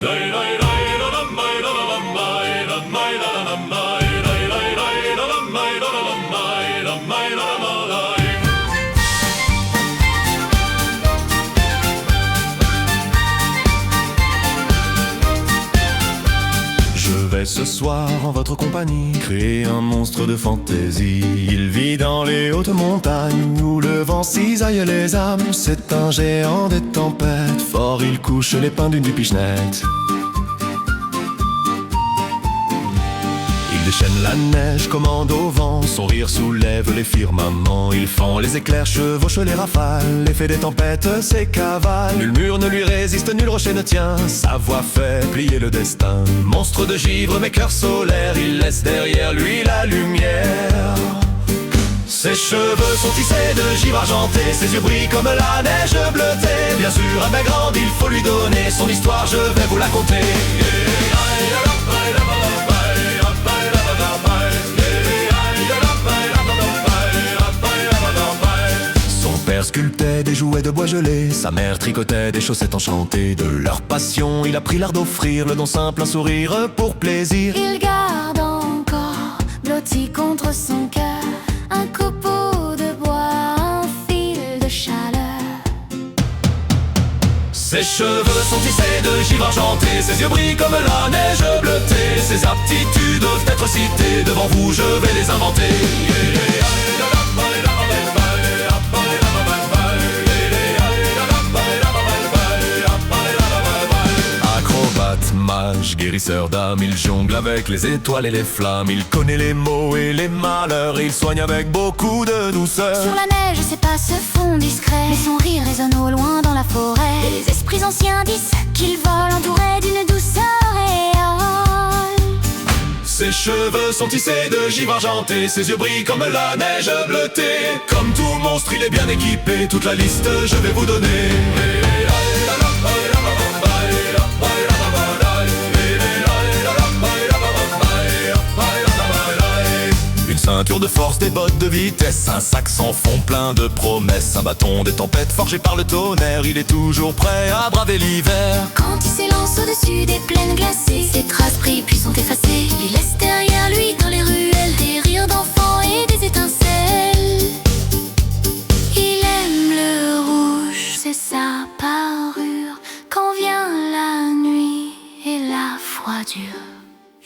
Je vais ce soir en votre compagnie créer un monstre de fantaisie. Il vit dans les hautes montagnes où le vent cisaille les âmes. C'est un géant des tempêtes, fort il couche les pins d'une pichenette. Il déchaîne la neige, commande au vent, son rire soulève les firmaments. Il fend les éclairs, chevauche les rafales, l'effet des tempêtes, ses cavales. Nul mur ne lui résiste, nul rocher ne tient, sa voix fait plier le destin. Monstre de givre, mais cœur solaire, il laisse derrière lui la lumière. Ses cheveux sont tissés de givre argenté, ses yeux brillent comme la neige bleutée. Bien sûr, un bec grand, il faut lui donner son histoire, je vais vous la conter. Sculptait des jouets de bois gelés, sa mère tricotait des chaussettes enchantées. De leur passion, il a pris l'art d'offrir le don simple, un sourire pour plaisir. Il garde encore, blotti contre son cœur, un copeau de bois, un fil de chaleur. Ses cheveux sont tissés de givre argenté, ses yeux brillent comme la neige bleutée. Ses aptitudes doivent être citées, devant vous je vais les inventer. Mage, guérisseur d'âme, il jongle avec les étoiles et les flammes. Il connaît les maux et les malheurs, il soigne avec beaucoup de douceur. Sur la neige, ses pas se font discrets, mais son rire résonne au loin dans la forêt. Les esprits anciens disent qu'il vole entouré d'une douceur auréole. Ses cheveux sont tissés de givre argenté, ses yeux brillent comme la neige bleutée. Comme tout monstre, il est bien équipé, toute la liste je vais vous donner. Ceinture de force, des bottes de vitesse, un sac sans fond plein de promesses, un bâton des tempêtes forgé par le tonnerre. Il est toujours prêt à braver l'hiver. Quand il s'élance au-dessus des plaines glacées, ses traces brillent puis sont effacées. Il laisse derrière lui dans les ruelles des rires d'enfants et des étincelles. Il aime le rouge, c'est sa parure, quand vient la nuit et la froidure.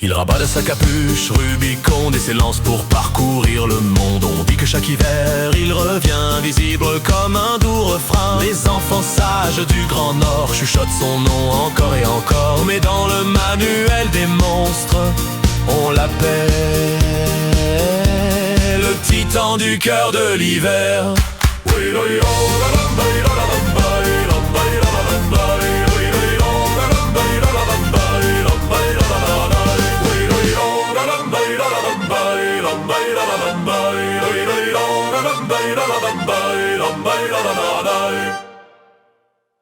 Il rabat de sa capuche Rubiconde et s'élance pour parcourir le monde. On dit que chaque hiver il revient, visible comme un doux refrain. Les enfants sages du Grand Nord chuchotent son nom encore et encore. Mais dans le manuel des monstres, on l'appelle le titan du cœur de l'hiver. Bye.